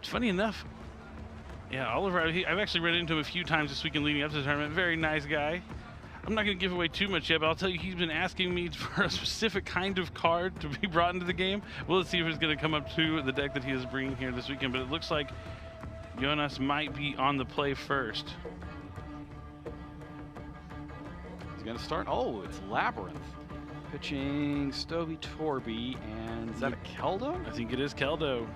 Funny enough, yeah, Oliver, I've actually run into him a few times this weekend leading up to the tournament. Very nice guy. I'm not going to give away too much yet, but I'll tell you, he's been asking me for a specific kind of card to be brought into the game. Well, let's see if it's going to come up to the deck that he is bringing here this weekend, but it looks like Jonas might be on the play first. He's going to start. Oh, it's Labrynth. Pitching Stovey Torby, and is that a Keldo? I think it is Keldo.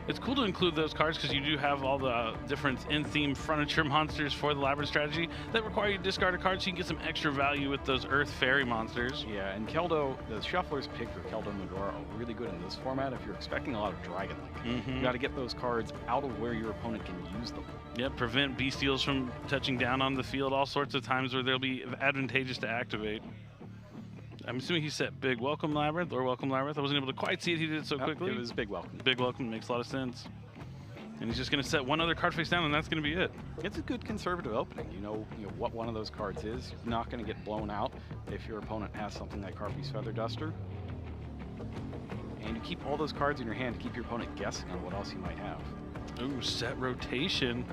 It's cool to include those cards because you do have all the different in-theme furniture monsters for the Labrynth strategy that require you to discard a card so you can get some extra value with those Earth Fairy monsters. Yeah, and Keldo, the Shuffler's pick for Keldo Medora are really good in this format if you're expecting a lot of Dragon Link. You got to get those cards out of where your opponent can use them. Yep, prevent Bestials from touching down on the field, all sorts of times where they'll be advantageous to activate. I'm assuming he set big welcome Labrynth or welcome Labrynth. I wasn't able to quite see it. He did it so quickly. It was big welcome. Big welcome makes a lot of sense. And he's just going to set one other card face down, and that's going to be it. It's a good conservative opening. You know what one of those cards is. You're not going to get blown out if your opponent has something like Harpy's Feather Duster. And you keep all those cards in your hand to keep your opponent guessing on what else you might have. Ooh, set rotation.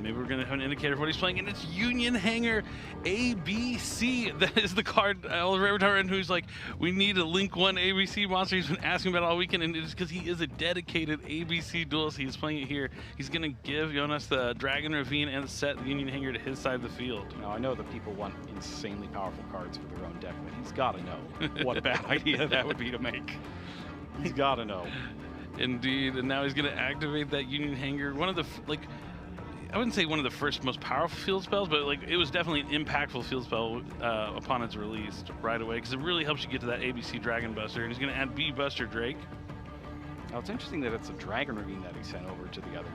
Maybe we're going to have an indicator of what he's playing, and it's Union Hanger ABC. That is the card Oliver Everton, who's like, we need a Link 1 ABC monster. He's been asking about all weekend, and it's because he is a dedicated ABC duelist. He's playing it here. He's going to give Jonas the Dragon Ravine and set the Union Hanger to his side of the field. Now, I know that people want insanely powerful cards for their own deck, but he's got to know what a bad idea that would be to make. He's got to know. Indeed, and now he's going to activate that Union Hanger. One of the, I wouldn't say one of the first most powerful field spells, but it was definitely an impactful field spell upon its release right away, because it really helps you get to that ABC Dragon Buster. And he's going to add B Buster Drake. Now it's interesting that it's a Dragon Ravine that he sent over to the other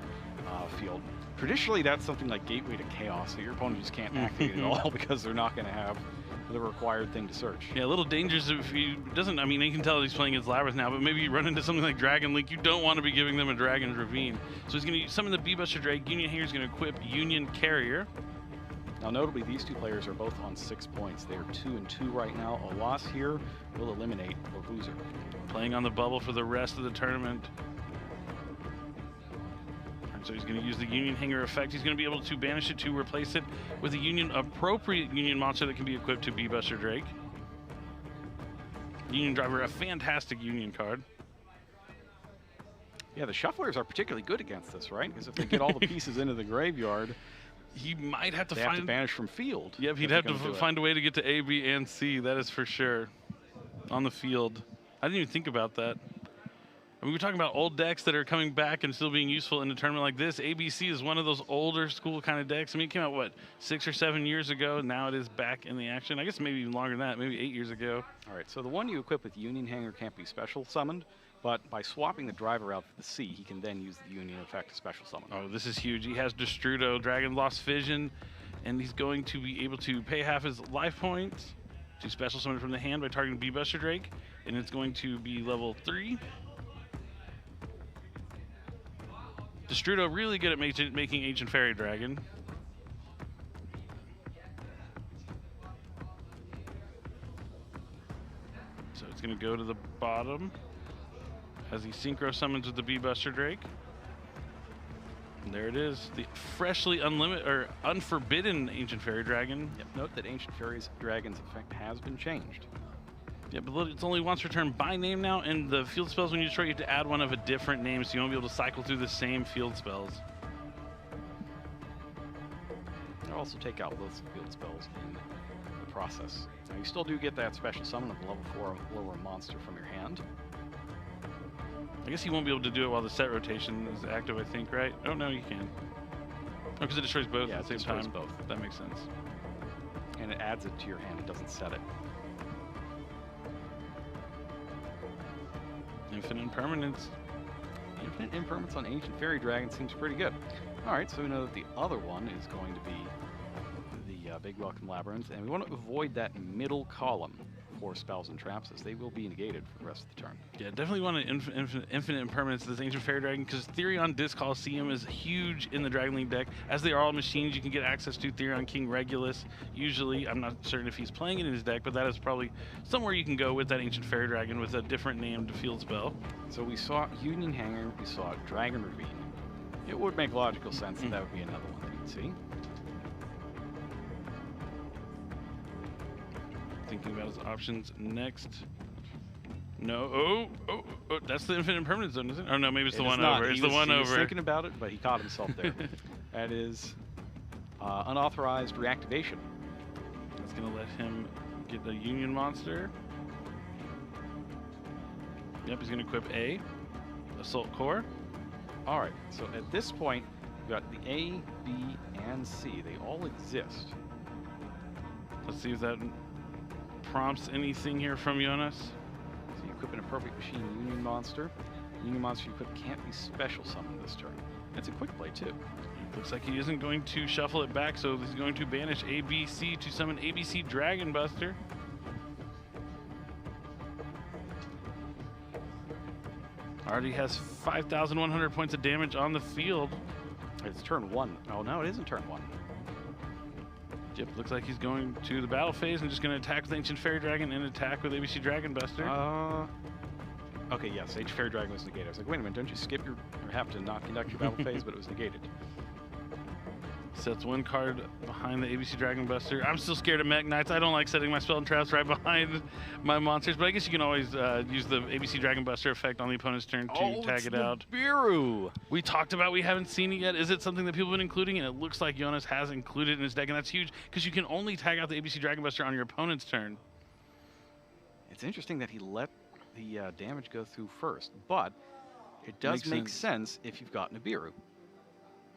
field. Traditionally, that's something like Gateway to Chaos, so your opponent just can't activate it all because they're not going to have the required thing to search. Yeah, a little dangerous if he doesn't. I mean, you can tell he's playing against Labrynth now, but maybe you run into something like Dragon Link. You don't want to be giving them a Dragon's Ravine. So he's going to summon the B-Buster Drake. Union Hanger is going to equip Union Carrier. Now, notably, these two players are both on 6 points. They are 2 and 2 right now. A loss here will eliminate a loser. Playing on the bubble for the rest of the tournament. So he's going to use the Union Hanger effect. He's going to be able to banish it to replace it with a appropriate Union monster that can be equipped to B-Buster Drake. Union Driver, a fantastic Union card. Yeah, the Shufflers are particularly good against this, right? Because if they get all the pieces into the graveyard, he might have to have to banish from field. Yep, he'd have to find a way to get to A, B, and C. That is for sure. On the field. I didn't even think about that. I mean, we're talking about old decks that are coming back and still being useful in a tournament like this. ABC is one of those older school kind of decks. I mean, it came out, what, 6 or 7 years ago? Now it is back in the action. I guess maybe even longer than that, maybe 8 years ago. All right, so the one you equip with Union Hanger can't be special summoned, but by swapping the driver out for the C, he can then use the Union effect to special summon. Oh, this is huge. He has Destrudo, Dragon Lost Vision, and he's going to be able to pay half his life points to special summon from the hand by targeting B-Buster Drake, and it's going to be level 3. Destrudo really good at making Ancient Fairy Dragon. So it's going to go to the bottom as he synchro summons with the B-Buster Drake. And there it is, the freshly unforbidden Ancient Fairy Dragon. Yep. Note that Ancient Fairy's Dragon's effect has been changed. Yeah, but it's only once per turn by name now, and the field spells, when you destroy, you have to add one of a different name, so you won't be able to cycle through the same field spells. I'll also take out those field spells in the process. Now, you still do get that special summon of level 4 lower monster from your hand. I guess he won't be able to do it while the set rotation is active, I think, right? Oh, no, you can. Oh, because it destroys both at the same time. Both. That makes sense. And it adds it to your hand, it doesn't set it. Infinite Impermanence. Infinite Impermanence on Ancient Fairy Dragon seems pretty good. All right, so we know that the other one is going to be the Big Welcome Labrynth, and we want to avoid that middle column 4 spells and traps, as they will be negated for the rest of the turn. Yeah, definitely want an infinite impermanence to this Ancient Fairy Dragon, because Therion Disc Coliseum is huge in the Dragon League deck. As they are all machines, you can get access to Therion King Regulus. Usually, I'm not certain if he's playing it in his deck, but that is probably somewhere you can go with that Ancient Fairy Dragon with a different named field spell. So we saw Union Hanger, we saw Dragon Ravine. It would make logical sense that that would be another one that you'd see. Thinking about his options next. No, oh, that's the infinite impermanence zone, is it? Oh no, maybe it's the one over. It's the one over. He was thinking about it, but he caught himself there. That is unauthorized reactivation. That's gonna let him get the Union monster. Yep, he's gonna equip A, Assault Core. All right, so at this point, we've got the A, B, and C. They all exist. Let's see if that prompts anything here from Jonas. So you equip an appropriate machine Union monster. Union monster you equip can't be special summoned this turn. That's a quick play too. Looks like he isn't going to shuffle it back, so he's going to banish ABC to summon ABC Dragon Buster. Already has 5,100 points of damage on the field. It's turn 1. Oh no, it isn't turn 1. Yep, looks like he's going to the battle phase and just going to attack with Ancient Fairy Dragon and attack with ABC Dragon Buster. Okay, yes, Ancient Fairy Dragon was negated. I was like, wait a minute, don't you skip your, or have to not conduct your battle phase, but it was negated. Sets one card behind the ABC Dragon Buster. I'm still scared of Mech Knights. I don't like setting my spell and traps right behind my monsters, but I guess you can always use the ABC Dragon Buster effect on the opponent's turn to tag it out. Nibiru! We talked about we haven't seen it yet. Is it something that people have been including? And it looks like Jonas has included it in his deck, and that's huge because you can only tag out the ABC Dragon Buster on your opponent's turn. It's interesting that he let the damage go through first, but it does make sense if you've got Nibiru.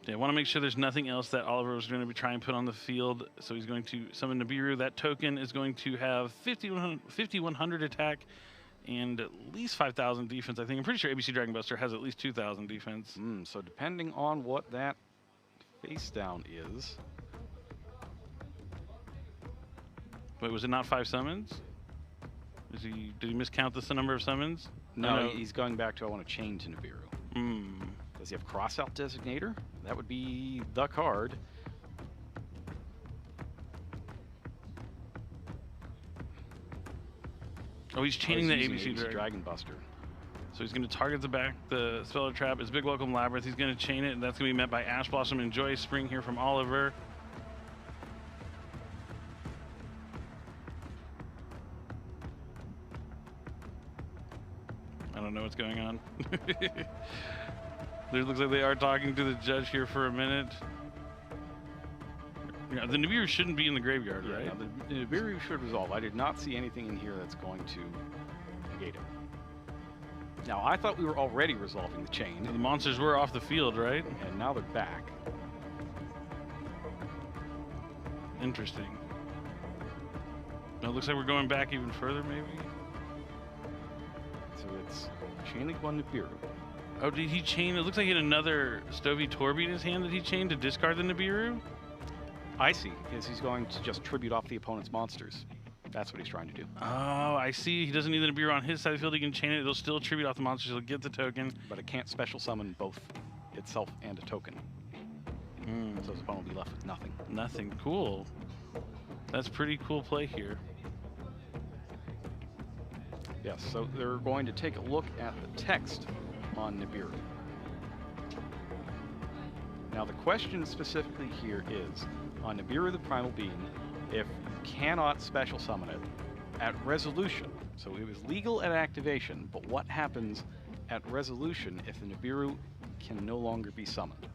Yeah, I want to make sure there's nothing else that Oliver was going to be trying to put on the field. So he's going to summon Nibiru. That token is going to have 5,100 attack and at least 5,000 defense. I think I'm pretty sure ABC Dragon Buster has at least 2,000 defense. So depending on what that face down is. Wait, was it not 5 summons? Did he miscount the number of summons? No, he's going back to I want to chain to Nibiru. Does he have Crossout Designator? That would be the card. Oh, he's chaining the ABC Dragon Buster. So he's going to target the Speller Trap. It's Big Welcome Labrynth. He's going to chain it, and that's going to be met by Ash Blossom and Joy Spring here from Oliver. I don't know what's going on. It looks like they are talking to the judge here for a minute. Yeah, the Nibiru shouldn't be in the graveyard, right? No, the Nibiru should resolve. I did not see anything in here that's going to negate it. Now, I thought we were already resolving the chain. The monsters were off the field, right? And now they're back. Interesting. Now it looks like we're going back even further, maybe? So it's chaining one Nibiru. Oh, did he chain? It looks like he had another Stovey Torby in his hand that he chained to discard the Nibiru. I see, because he's going to just tribute off the opponent's monsters. That's what he's trying to do. Oh, I see. He doesn't need the Nibiru on his side of the field. He can chain it. It'll still tribute off the monsters. He'll get the token. But it can't special summon both itself and a token. So his opponent will be left with nothing. Nothing. Cool. That's pretty cool play here. Yes, so they're going to take a look at the text on Nibiru. Now the question specifically here is, on Nibiru the Primal Being, if you cannot special summon it at resolution, so it was legal at activation, but what happens at resolution if the Nibiru can no longer be summoned?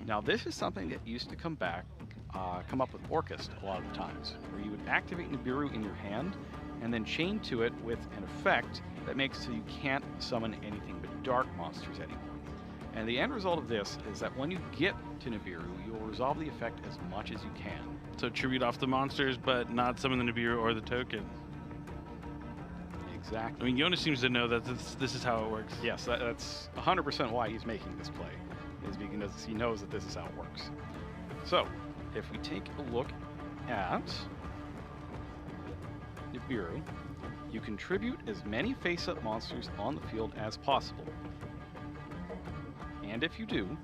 Now this is something that used to come up with Orcust a lot of the times, where you would activate Nibiru in your hand and then chain to it with an effect that makes it so you can't summon anything but dark monsters anymore. And the end result of this is that when you get to Nibiru, you'll resolve the effect as much as you can. So tribute off the monsters, but not summon the Nibiru or the token. Exactly. I mean, Jonas seems to know that this is how it works. Yes, that's 100% why he's making this play, is because he knows that this is how it works. So, if we take a look at Nibiru, You contribute as many face-up monsters on the field as possible. And if you do,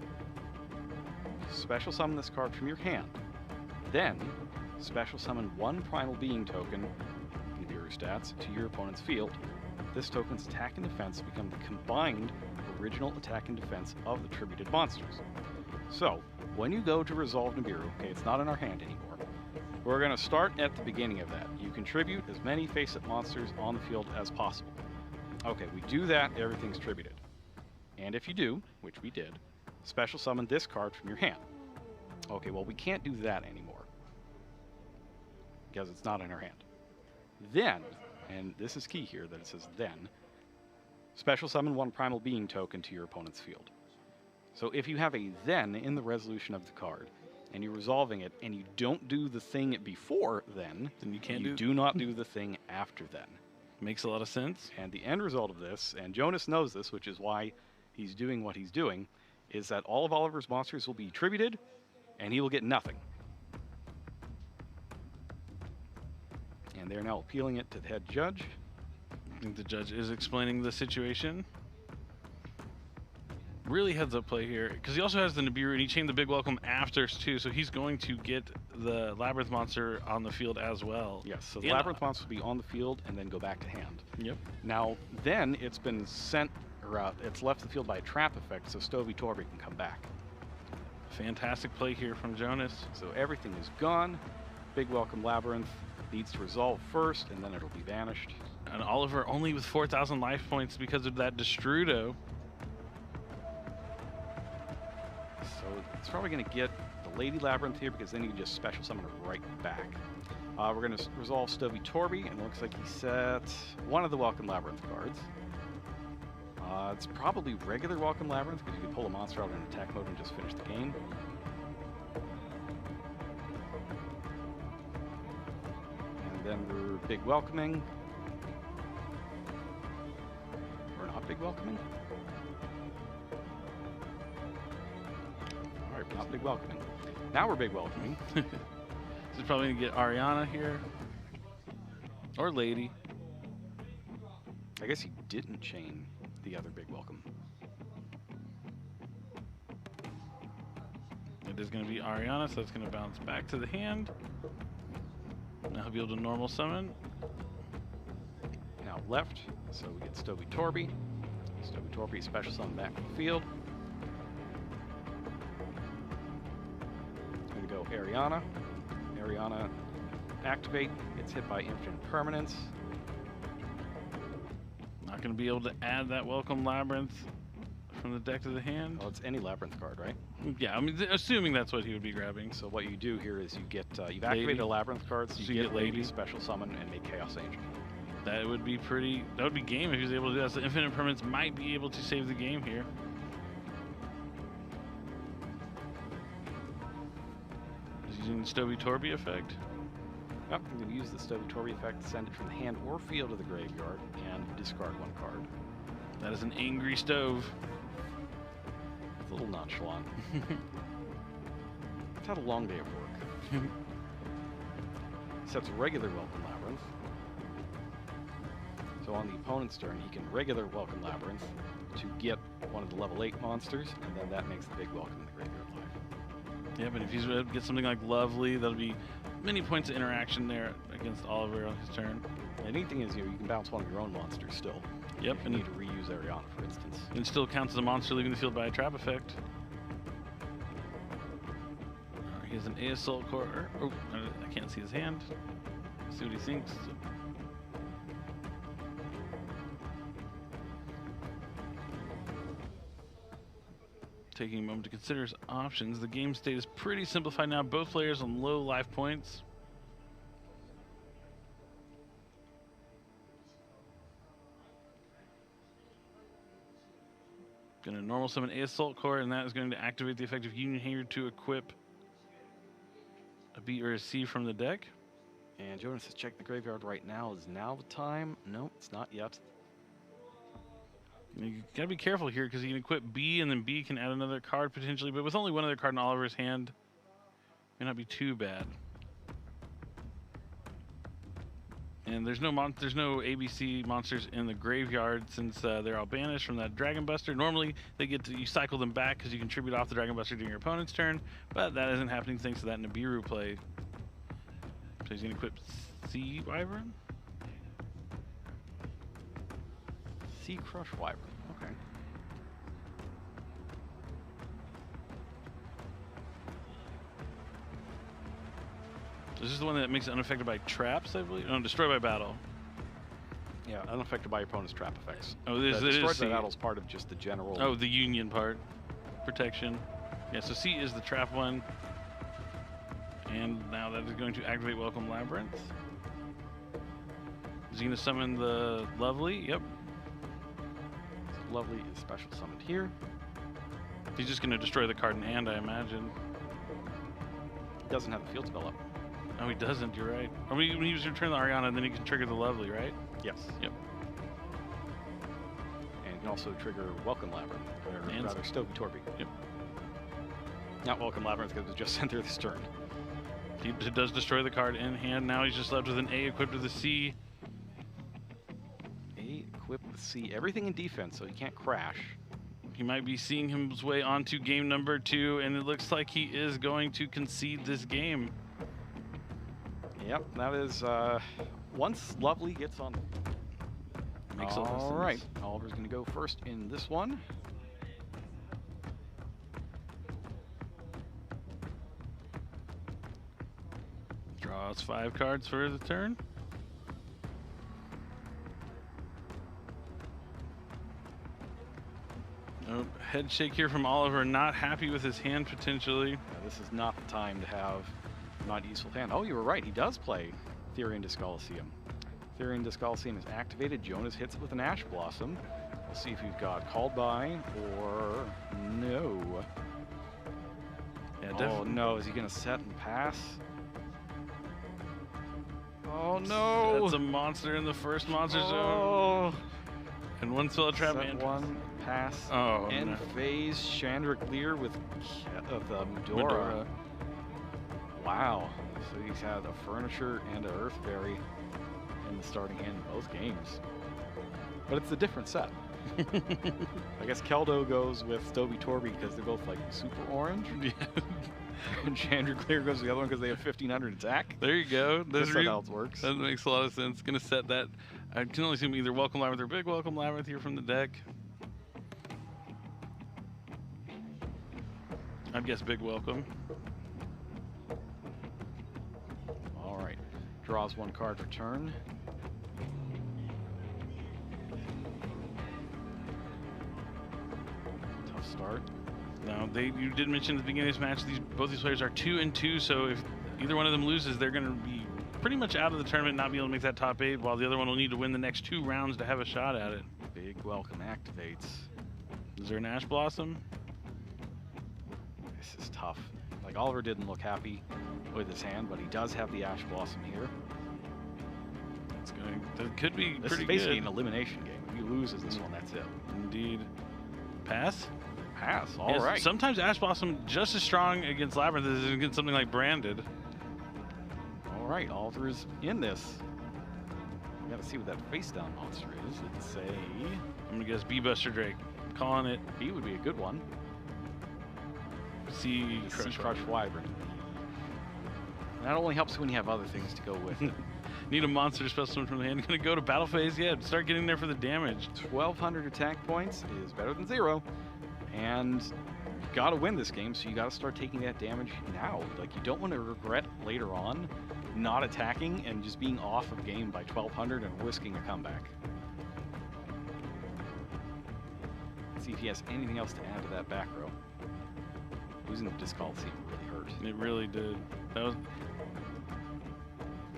special summon this card from your hand. Then, special summon one Primal Being token, Nibiru stats, to your opponent's field. This token's attack and defense become the combined original attack and defense of the tributed monsters. So, when you go to resolve Nibiru, okay, it's not in our hand anymore, we're going to start at the beginning of that. You contribute as many face-up monsters on the field as possible. Okay, we do that, everything's tributed. And if you do, which we did, special summon this card from your hand. Okay, well, we can't do that anymore because it's not in our hand. Then, and this is key here that it says then, special summon one Primal Being token to your opponent's field. So if you have a then in the resolution of the card, and you're resolving it, and you don't do the thing before then you do not do the thing after then. Makes a lot of sense. And the end result of this, and Jonas knows this, which is why he's doing what he's doing, is that all of Oliver's monsters will be tributed, and he will get nothing. And they're now appealing it to the head judge. I think the judge is explaining the situation. Really heads up play here, because he also has the Nibiru, and he chained the big welcome after too, so he's going to get the Labrynth monster on the field as well. Yes, so the Labrynth monster will be on the field and then go back to hand. Yep. Now, then it's been sent, or it's left the field by a trap effect, so Stovey Torby can come back. Fantastic play here from Jonas. So everything is gone. Big welcome Labrynth needs to resolve first, and then it'll be banished. And Oliver only with 4,000 life points because of that Destrudo. So it's probably going to get the Lady Labrynth here, because then you can just special summon her right back. We're going to resolve Stovey Torby, and it looks like he set one of the Welcome Labrynth cards. It's probably regular Welcome Labrynth, because you can pull a monster out in attack mode and just finish the game. And then we're big welcoming. We're not big welcoming. All right, we're not big welcoming. Now we're big welcoming. This is probably going to get Ariana here. Or Lady. I guess he didn't chain the other big welcome. It is going to be Ariana, so it's going to bounce back to the hand. Now he'll be able to normal summon. Now left, so we get Stovey Torby. Stovey Torby special summon back from the field. Going to go Ariana. Ariana activate, gets hit by infinite permanence. Not going to be able to add that Welcome Labrynth from the deck to the hand. Oh, it's any Labrynth card, right? Yeah, I mean, assuming that's what he would be grabbing. So what you do here is you get, you've activated a Labrynth card, so you get Lady, special summon, and make Chaos Angel. That would be that would be game if he was able to do that. So infinite permanence might be able to save the game here. Is he using the Stovey Torby effect? Yep, I'm going to use the Stovey Torby effect to send it from the hand or field to the graveyard and discard one card. That is an angry stove. It's a little nonchalant. It's had a long day of work. Sets regular Welcome Labrynth. So on the opponent's turn, he can regular Welcome Labrynth to get one of the level 8 monsters, and then that makes the big welcome in the graveyard live. Yeah, but if he's able to get something like Lovely, that'll be many points of interaction there against Oliver on his turn. The neat thing is, you can bounce one of your own monsters still. Yep, and you need to reuse Ariana, for instance. And it still counts as a monster leaving the field by a trap effect. He has an Assault Core. Oh, I can't see his hand. Let's see what he thinks. Taking a moment to consider his options. The game state is pretty simplified now. Both players on low life points. Going to normal summon Assault Core, and that is going to activate the effect of Union Hanger to equip a B or a C from the deck. And Jonas has checked the graveyard right now. Is now the time? No, it's not yet. You gotta be careful here because he can equip B, and then B can add another card potentially, but with only one other card in Oliver's hand, may not be too bad. And there's no ABC monsters in the graveyard since they're all banished from that Dragon Buster. Normally, you cycle them back because you can tribute off the Dragon Buster during your opponent's turn, but that isn't happening thanks to that Nibiru play. So he's going to equip Sea Wyvern? Sea Crush Wyvern. Okay. This is the one that makes it unaffected by traps, I believe? No, destroy by battle. Yeah, unaffected by your opponent's trap effects. Oh, it is destroyed C. by battle is part of just the general. Oh, the Union part. Protection. Yeah, so C is the trap one. And now that is going to activate Welcome Labrynth. Is he going to summon the Lovely? Yep. Lovely is special summoned here. He's just going to destroy the card in hand, I imagine. He doesn't have the field spell up. No, he doesn't. You're right. Or when you return the Ariana, then he can trigger the Lovely, right? Yes. Yep. And you can also trigger Welcome Labyrinth, or And rather Stovey Torby. Yep. Not Welcome Labyrinth because it was just sent through this turn. He does destroy the card in hand. Now he's just left with an A equipped with a C. A equipped with C. Everything in defense, so he can't crash. He might be seeing his way onto game number 2, and it looks like he is going to concede this game. Yep, that is once Lovely gets on. Makes all All right, Oliver's going to go first in this one. Draws 5 cards for the turn. Oh, head shake here from Oliver. Not happy with his hand potentially. Yeah, this is not the time to have not useful hand. Oh, you were right. He does play Therion Discoliseum. Therion Discoliseum is activated. Jonas hits it with an Ash Blossom. We'll see if he's got called by or no. Yeah, Oh definitely. no, is he going to set and pass? Oh no! That's a monster in the first monster zone. Oh! And one spell trap Set and one, pass, Oh, end no. phase, Chandra with the Medora. Medora. Wow. So he's had a Furniture and a Earthberry in the starting hand in both games. But it's a different set. I guess Keldo goes with Stovey Torby because they're both like super orange. Yeah. And Chandraclear goes to the other one because they have 1500 attack. There you go. That's how it works. That makes a lot of sense. Gonna set that. I can only assume either Welcome Labyrinth or Big Welcome Labyrinth here from the deck. I'd guess Big Welcome. All right. Draws one card for turn. Tough start. Now, you did mention at the beginning of this match, both these players are 2-2, so if either one of them loses, they're going to be pretty much out of the tournament, not be able to make that top 8, while the other one will need to win the next 2 rounds to have a shot at it. Big Welcome activates. Is there an Ash Blossom? This is tough. Like, Oliver didn't look happy with his hand, but he does have the Ash Blossom here. That could be This pretty is basically good. an elimination game. If he loses this one, that's it. Indeed. Pass? Pass. All Yes, right. Sometimes Ash Blossom just as strong against Labyrinth as against something like Branded. All right. Oliver is in this. We got to see what that face down monster is. It's a I'm gonna guess B-Buster Drake. Calling it. B would be a good one. C Sea Crush Wyvern. That only helps when you have other things to go with it. Need a monster special summon from the hand. Gonna go to battle phase. Yeah, start getting there for the damage. 1,200 attack points is better than 0. And you got to win this game, so you got to start taking that damage now. Like, you don't want to regret later on not attacking and just being off of game by 1,200 and risking a comeback. Let's see if he has anything else to add to that back row. Losing the Discoliseum really hurt. It really did. That was.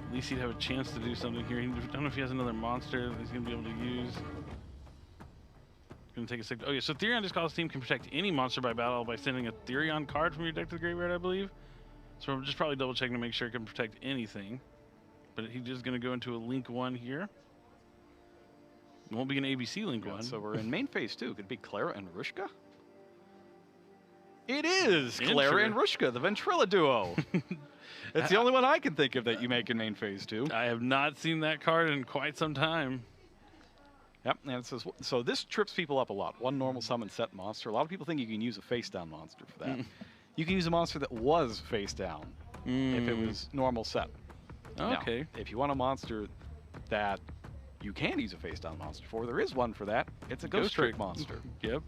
At least he'd have a chance to do something here. I don't know if he has another monster that he's gonna be able to use. Gonna take a sec. Oh yeah, so Therion Discoliseum can protect any monster by battle by sending a Therion card from your deck to the graveyard, I believe. So I'm just probably double checking to make sure it can protect anything. But he's just gonna go into a Link 1 here. It won't be an ABC Link 1. So we're in main phase 2. Could be Clara and Rushka. It is Clara and Rushka, the Ventrilla duo. It's the only one I can think of that you make in main phase 2. I have not seen that card in quite some time. Yep, and it says, so this trips people up a lot. One normal summon set monster. A lot of people think you can use a face down monster for that. You can use a monster that was face down if it was normal set. Okay. Now, if you want a monster that you can use a face down monster for, there is one for that. It's a Ghost Trick monster. Yep.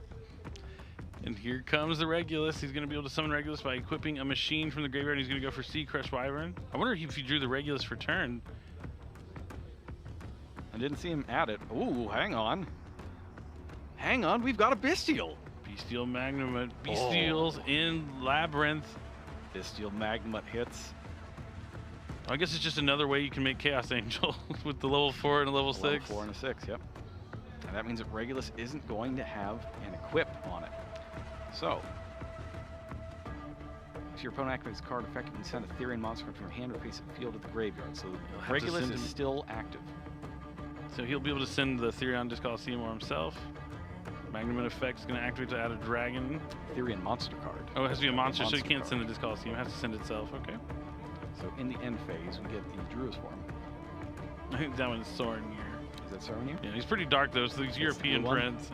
And here comes the Regulus. He's going to be able to summon Regulus by equipping a machine from the graveyard. And he's going to go for Sea Crest Wyvern. I wonder if he drew the Regulus for turn. I didn't see him at it. Ooh, hang on. Hang on, we've got a Bestial. Bestial Magnum. Bestials in Labrynth. Bestial Magnum hits. I guess it's just another way you can make Chaos Angel with the level 4 and a level 6. Level 4 and a 6, yep. And that means that Regulus isn't going to have an equip on it. So, if your opponent activates a card effect, you can send a Therion monster from your hand or face the field to the graveyard. So Regulus is still active. So he'll be able to send the Therion Disc Coliseum or himself. Magnum effect is going to activate to add a dragon. Therion monster card. Oh, it has to be a monster, so you can't send the Disc Coliseum. It has to send itself. Okay. So in the end phase, we get the Druid Swarm. I think that one's Soren here. Is that Soren here? Yeah, he's pretty dark though, so these European prints.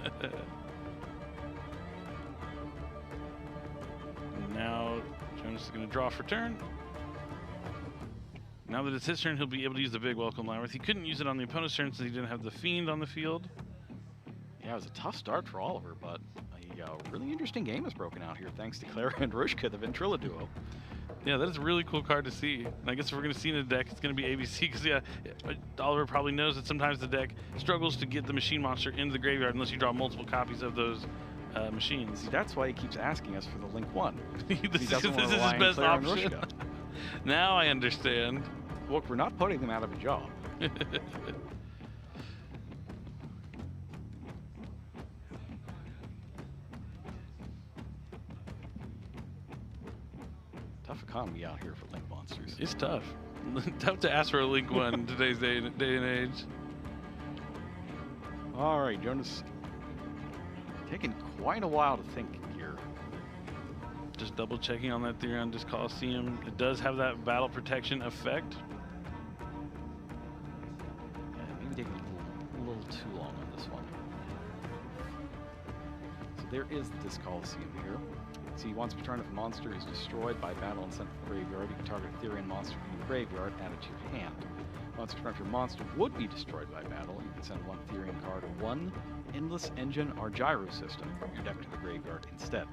Now Jonas is going to draw for turn. Now that it's his turn, he'll be able to use the big Welcome Labrynth. He couldn't use it on the opponent's turn since he didn't have the Fiend on the field. Yeah, it was a tough start for Oliver, but a really interesting game has broken out here thanks to Clara and Rushka, the Ventrilla duo. Yeah, that is a really cool card to see. And I guess if we're going to see in a deck, it's going to be ABC, because yeah, Oliver probably knows that sometimes the deck struggles to get the machine monster into the graveyard unless you draw multiple copies of those machines. See, that's why he keeps asking us for the Link 1. This is his best option. Now I understand. Look, we're not putting them out of a job. Tough economy out here for Link monsters. It's tough. Tough to ask for a Link 1 in today's day and age. All right, Jonas. Taking quite a while to think here. Just double checking on that Therion Disc Coliseum. It does have that battle protection effect. Yeah, maybe taking a little too long on this one. So there is the Disc Coliseum here. See, once per turn, if a monster is destroyed by battle and sent to the graveyard, you can target a Therion monster from the graveyard, add it to your hand. Once per turn, if your monster would be destroyed by battle, you can send one Therion card or one Endless Engine or Gyro System from your deck to the graveyard instead.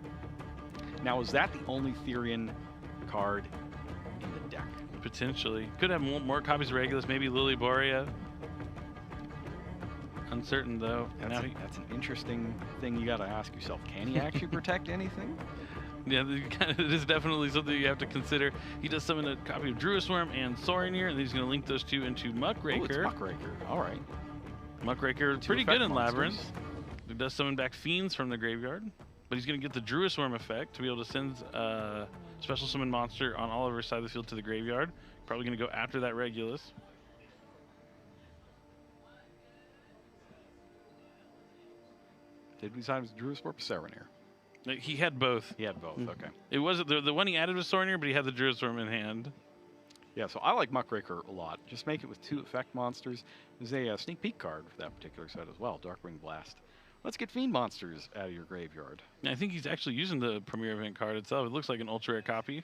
Now, is that the only Therion card in the deck? Potentially. Could have more copies of Regulus, maybe Lily Borea. Uncertain, though. That's an interesting thing you got to ask yourself. Can he actually protect anything? Yeah, it is definitely something you have to consider. He does summon a copy of Druid Swarm and Sorinir, and he's going to link those two into Muckraker. Oh, it's Muckraker. All right. Muckraker is pretty good in Labrynth. He does summon back Fiends from the graveyard, but he's going to get the Druid Swarm effect to be able to send a special summon monster on Oliver's side of the field to the graveyard. Probably going to go after that Regulus. Did we decide it was Druid Swarm or Sorinir? He had both. He had both, okay. It wasn't the one he added was Sorinir, but he had the Druid Swarm in hand. Yeah, so I like Muckraker a lot. Just make it with 2 effect monsters. There's a sneak peek card for that particular set as well, Darkwing Blast. Let's get Fiend monsters out of your graveyard. I think he's actually using the Premier Event card itself. It looks like an ultra rare copy.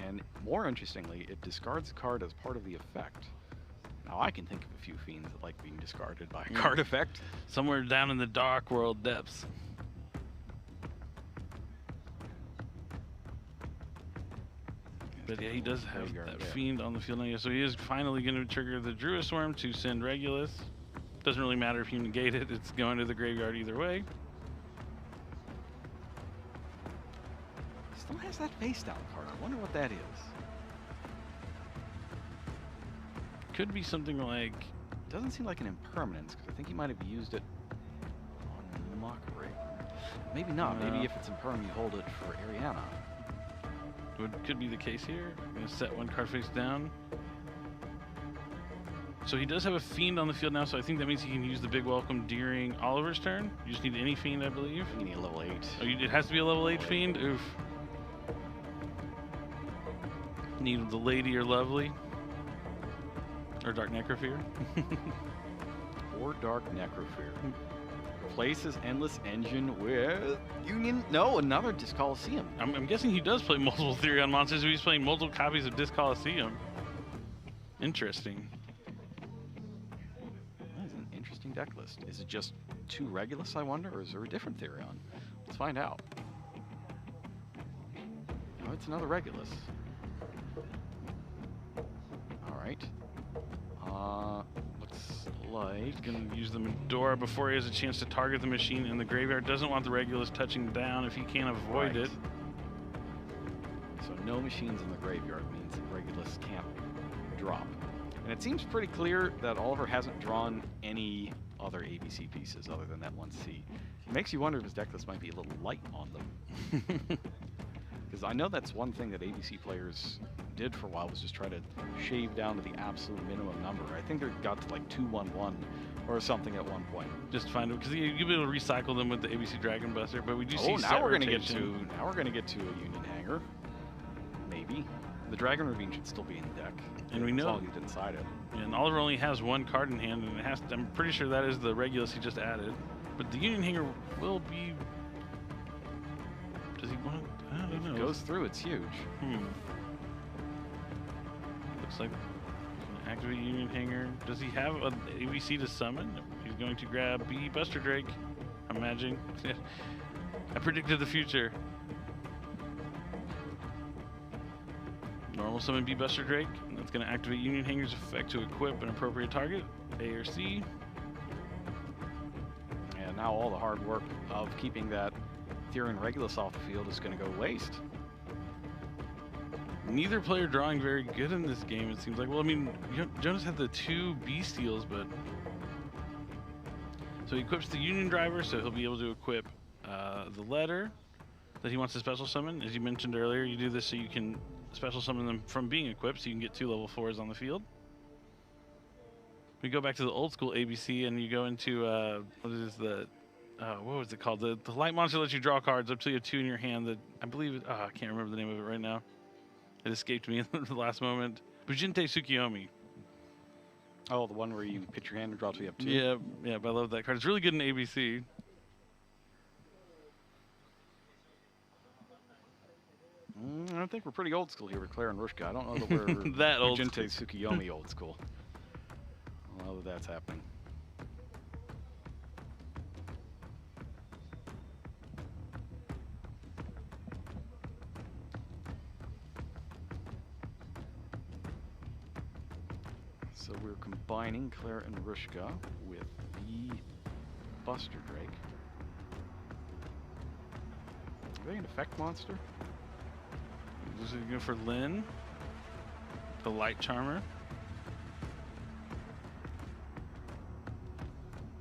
And more interestingly, it discards a card as part of the effect. Now I can think of a few Fiends that like being discarded by a card effect. Somewhere down in the Dark World depths. But yeah, he does have that Fiend on the field now. So he is finally going to trigger the Druid Swarm to send Regulus. Doesn't really matter if you negate it. It's going to the graveyard either way. Still has that face down card. I wonder what that is. Could be something like... Doesn't seem like an impermanence, because I think he might have used it on Mockery. Maybe not. Maybe if it's impermanent, you hold it for Ariana. Could be the case here. I'm going to set one card face down. So he does have a Fiend on the field now, so I think that means he can use the Big Welcome during Oliver's turn. You just need any Fiend, I believe. You need a level 8. Oh, it has to be a level 8 Fiend? Oof. Need the Lady or Lovely. Or Dark Necrofear. Or Dark Necrofear. Replaces Endless Engine with Union. No, another Disc Coliseum. I'm guessing he does play multiple Therion monsters, so he's playing multiple copies of Disc Coliseum. Interesting. That is an interesting deck list. Is it just 2 Regulus, I wonder, or is there a different Therion? Let's find out. Oh, it's another Regulus. All right. Looks like He's going to use the Medora before he has a chance to target the machine in the graveyard. Doesn't want the Regulus touching down if he can't avoid it. So no machines in the graveyard means that Regulus can't drop. And it seems pretty clear that Oliver hasn't drawn any other ABC pieces other than that one C. It makes you wonder if his deck list might be a little light on them. Because I know that's one thing that ABC players did for a while, was just try to shave down to the absolute minimum number. I think they got to like 2-1-1 or something at one point. Just find it, because you'll be able to recycle them with the ABC Dragon Buster, but we do see now we're gonna get to a Union Hanger. Maybe. The Dragon Ravine should still be in the deck. And we as know, long as he didn't side it. And Oliver only has 1 card in hand, and it has to, I'm pretty sure that is the Regulus he just added. But the Union Hanger will be... Does he want to... I don't know. If it goes through, it's huge. Looks like he's going to activate Union Hanger. Does he have an ABC to summon? He's going to grab B Buster Drake. I'm imagining. I predicted the future. Normal summon B Buster Drake. And that's going to activate Union Hanger's effect to equip an appropriate target, A or C. And now all the hard work of keeping that Therion Regulus off the field is going to go waste. Neither player drawing very good in this game, it seems like. Well, I mean, Jonas had the 2 B steals, but... So he equips the Union Driver, so he'll be able to equip the letter that he wants to special summon. As you mentioned earlier, you do this so you can special summon them from being equipped, so you can get 2 level 4s on the field. We go back to the old school ABC, and you go into, what is the... what was it called? The light monster lets you draw cards up till you have 2 in your hand. That I believe, I can't remember the name of it right now. It escaped me in the last moment. Bujinte Tsukiyomi. Oh, the one where you pitch your hand and draw till you have 2? Yeah, but I love that card. It's really good in ABC. I think we're pretty old school here with Claire and Rushka. I don't know that we're that old Bujinte Tsukiyomi old school. I don't know that that's happening. So we're combining Claire and Rushka with the Buster Drake. Are they an effect monster? This is good for Lynn, the Light Charmer.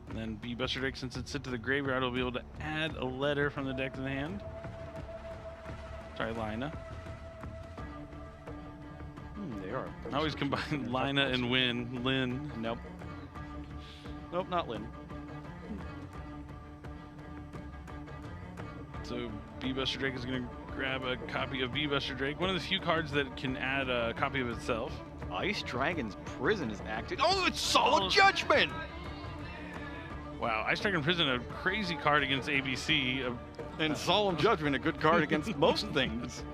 And then B Buster Drake, since it's sent to the graveyard, will be able to add a letter from the deck to the hand. Sorry, Lina. They are. I always combine Lina and Lynn. Nope. Nope, not Lynn. So B Buster Drake is going to grab a copy of B Buster Drake, one of the few cards that can add a copy of itself. Ice Dragon's Prison is active. Oh, it's Solid Judgment! Wow, Ice Dragon Prison, a crazy card against ABC. And Solemn Judgment, a good card against most things.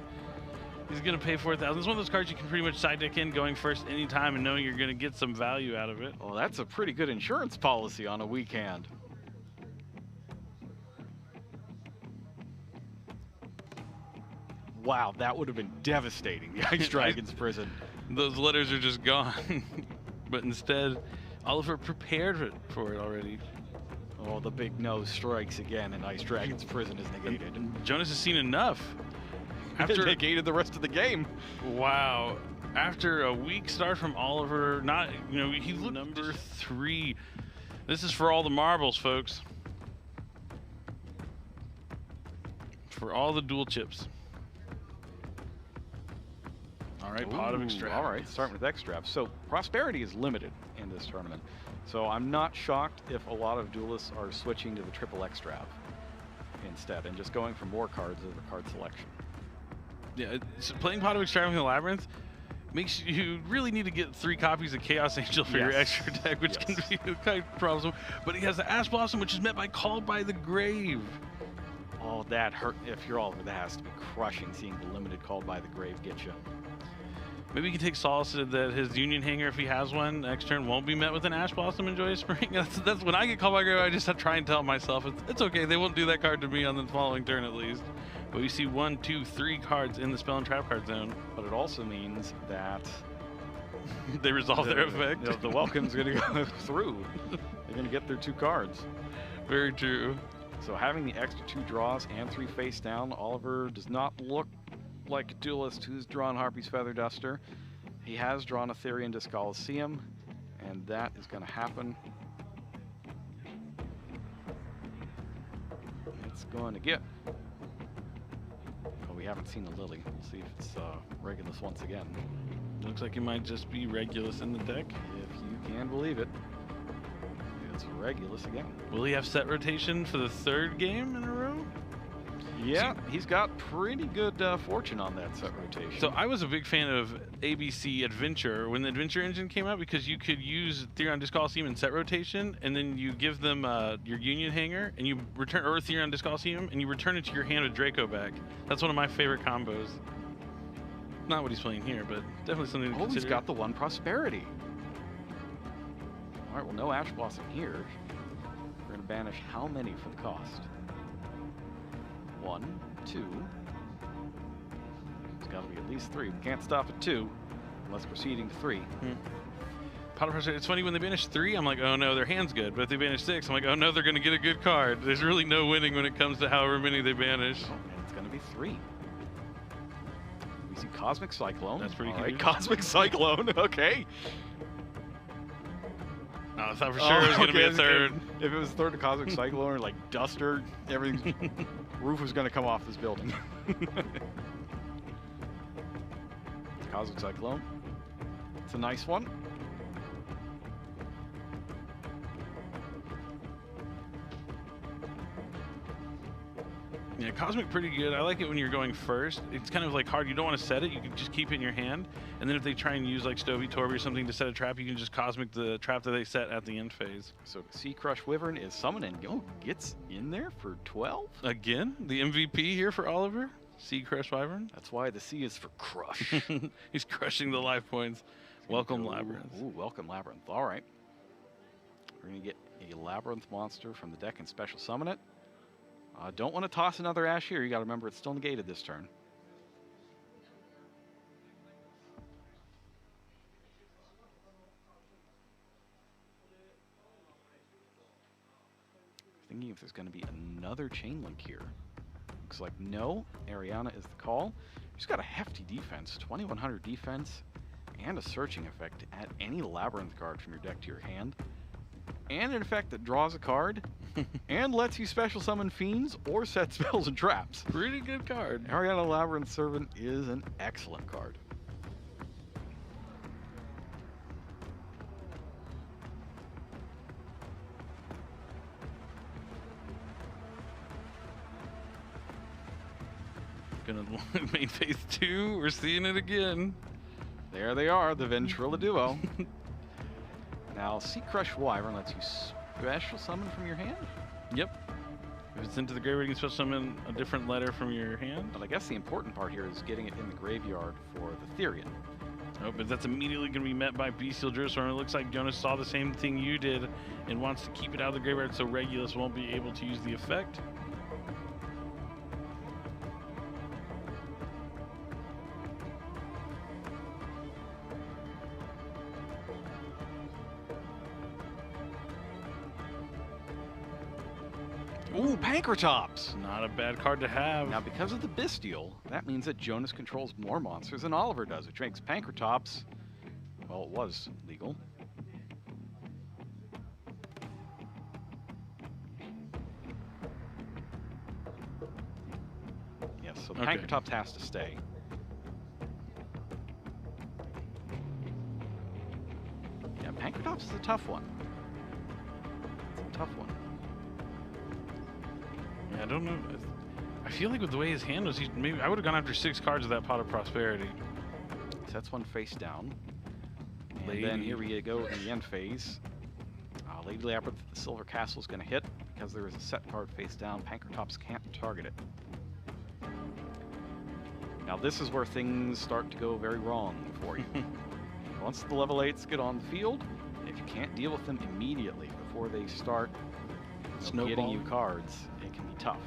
He's going to pay 4,000. It's one of those cards you can pretty much side deck in, going first anytime and knowing you're going to get some value out of it. Well, that's a pretty good insurance policy on a weak hand. Wow, that would have been devastating, the Ice Dragon's Prison. Those letters are just gone. But instead, Oliver prepared for it already. Oh, the big no strikes again, and Ice Dragon's Prison is negated. And Jonas has seen enough. After negated the rest of the game. Wow. After a weak start from Oliver, he looked number 3. This is for all the marbles, folks. For all the dual chips. All right, pot of extract. All right, starting with extract. So prosperity is limited in this tournament. So I'm not shocked if a lot of duelists are switching to the triple extract instead and just going for more cards over card selection. Yeah, so playing pot of extract with the Labrynth makes you really need to get 3 copies of Chaos Angel for your extra deck, which can be a kind of problem. But he has the Ash Blossom, which is met by Call by the Grave. Oh, that hurt. If you're Oliver, that has to be crushing seeing the limited Called by the Grave get you. Maybe he can take solace that his Union Hanger, if he has one, next turn won't be met with an Ash Blossom and Joyous Spring. That's when I get Called by the Grave, I just have to try and tell myself, it's okay, they won't do that card to me on the following turn at least. But we see 1, 2, 3 cards in the spell and trap card zone. But it also means that they resolve their effect. The welcome's going to go through. They're going to get their 2 cards. Very true. So having the extra 2 draws and 3 face down, Oliver does not look like a duelist who's drawn Harpy's Feather Duster. He has drawn a Therion Disc Coliseum, and that is going to happen. It's going to get. Oh, we haven't seen the Lily. We'll see if it's Regulus once again. Looks like it might just be Regulus in the deck. If you can believe it. It's Regulus again. Will he have set rotation for the 3rd game in a row? Yeah, he's got pretty good fortune on that set rotation. So I was a big fan of ABC Adventure when the Adventure engine came out because you could use Therion Disc Coliseum in set rotation, and then you give them your Union Hanger, and you return, or Therion Disc Coliseum, and you return it to your hand with Draco back. That's one of my favorite combos. Not what he's playing here, but definitely something to consider. He's got the 1 prosperity. All right, well, no Ash Blossom here. We're going to banish how many for the cost? 1, 2. It's got to be at least 3. We can't stop at 2 unless proceeding to 3. Pot of Prosperity. It's funny when they banish 3, I'm like, oh no, their hand's good. But if they banish 6, I'm like, oh no, they're going to get a good card. There's really no winning when it comes to however many they banish. Oh, and it's going to be 3. We see Cosmic Cyclone. That's pretty good. huge. Cosmic Cyclone. Okay. I thought for sure it was going to be a 3rd. If it was 3rd to Cosmic Cyclone or like Duster, everything's roof was going to come off this building. Cosmic Cyclone. It's a nice one. Yeah, Cosmic pretty good. I like it when you're going first. It's kind of like hard. You don't want to set it. You can just keep it in your hand. And then if they try and use like Stovey Torby or something to set a trap, you can just Cosmic the trap that they set at the end phase. So Sea Crush Wyvern is summoned and gets in there for 12? Again, the MVP here for Oliver. Sea Crush Wyvern. That's why the C is for crush. He's crushing the life points. Welcome, Labrynth. Ooh, welcome, Labrynth. All right. We're going to get a Labrynth monster from the deck and special summon it. Don't want to toss another Ash here. You got to remember it's still negated this turn. Thinking if there's going to be another chain link here. Looks like no. Ariana is the call. She's got a hefty defense, 2100 defense, and a searching effect to add any Labrynth card from your deck to your hand. And an effect that draws a card and lets you special summon fiends or set spells and traps. Pretty good card. Ariana Labrynth Servant is an excellent card. Gonna main phase 2. We're seeing it again. There they are, the Ventrilla duo. Now, Sea Crush Wyvern lets you special summon from your hand? Yep. If it's into the graveyard, you can special summon a different letter from your hand. But I guess the important part here is getting it in the graveyard for the Therion. Oh, but that's immediately going to be met by Bestial Druistorm. It looks like Jonas saw the same thing you did and wants to keep it out of the graveyard so Regulus won't be able to use the effect. Ooh, Pankratops! Not a bad card to have. Now, because of the Bestial, that means that Jonas controls more monsters than Oliver does, which makes Pankratops, well, it was legal. Yes, so Okay. Pankratops has to stay. Pankratops is a tough one. It's a tough one. Yeah, I don't know. I feel like with the way his hand was, maybe I would have gone after 6 cards of that Pot of Prosperity. Sets one face down. And Lady. then here we go in the end phase. Lady Labrynth, the Silver Castle is going to hit. Because there is a set card face down, Pankratops can't target it. Now this is where things start to go very wrong for you. Once the level 8s get on the field, if you can't deal with them immediately before they start getting you cards, it can be tough.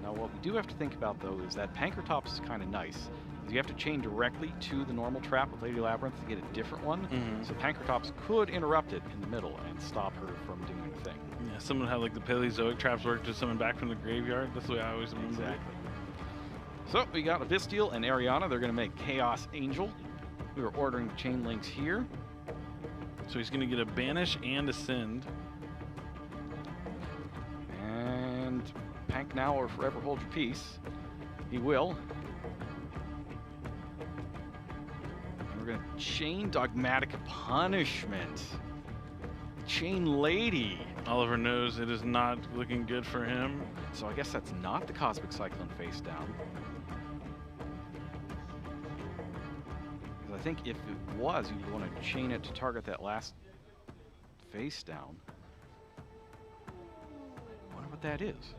Now what we do have to think about though is that Pankratops is kind of nice. You have to chain directly to the normal trap with Lady Labrynth to get a different one. So Pankratops could interrupt it in the middle and stop her from doing anything. Yeah, someone had like the Paleozoic traps work to summon back from the graveyard. That's the way I always remember. Exactly. So we got Abystial and Ariana. They're going to make Chaos Angel. We were ordering the chain links here. So he's going to get a Banish and a Send. And Pank now or forever hold your peace. He will. And we're going to chain Dogmatic Punishment. Chain Lady. Oliver knows it is not looking good for him. So I guess that's not the Cosmic Cyclone face down. I think if it was, you'd want to chain it to target that last face down. I wonder what that is.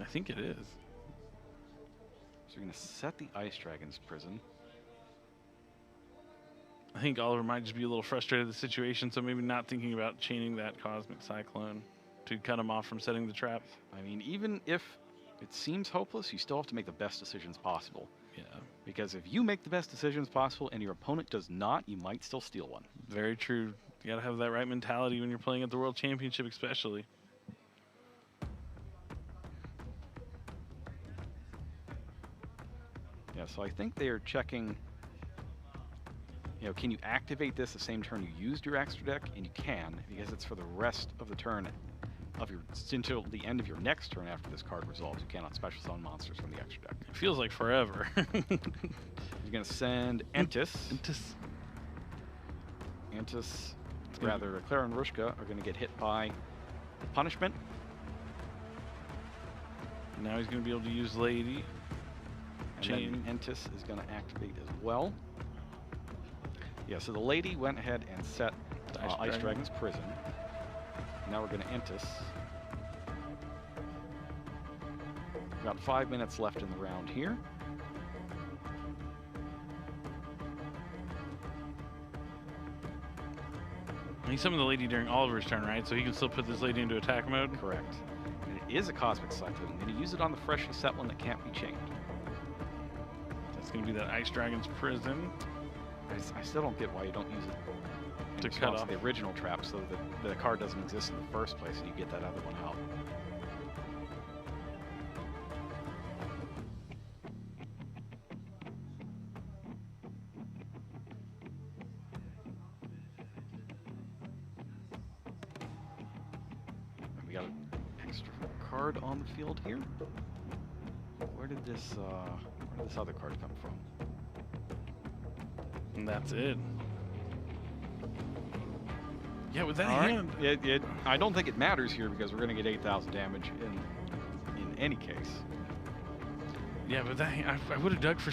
I think it is. So you're going to set the Ice Dragon's Prison. I think Oliver might just be a little frustrated with the situation, so maybe not thinking about chaining that Cosmic Cyclone to cut him off from setting the trap. I mean, even if it seems hopeless, you still have to make the best decisions possible. Yeah. Because if you make the best decisions possible and your opponent does not, you might still steal one. Very true. You gotta have that right mentality when you're playing at the World Championship, especially. Yeah, so I think they are checking, you know, can you activate this the same turn you used your extra deck? And you can, because it's for the rest of the turn of your, until the end of your next turn after this card resolves. You cannot special summon monsters from the extra deck. It feels like forever. He's going to send Entis. Entis, rather, Clara and Rushka are going to get hit by Punishment. Now he's going to be able to use Lady. And then Entis is going to activate as well. Yeah, so the Lady went ahead and set Ice Dragon's Prison. Now we're going to Entis. We've got 5 minutes left in the round here. He summoned the Lady during Oliver's turn, right? So he can still put this Lady into attack mode? Correct. And it is a Cosmic Cyclone. I'm going to use it on the freshly set one that can't be chained. That's going to be that Ice Dragon's Prison. I still don't get why you don't use it To cut off the original trap so that the card doesn't exist in the first place and you get that other one out. And we got an extra card on the field here. Where did this other card come from? And that's it. Yeah, with that All right. hand. I don't think it matters here because we're going to get 8,000 damage in any case. Yeah, but that hand, I would have dug for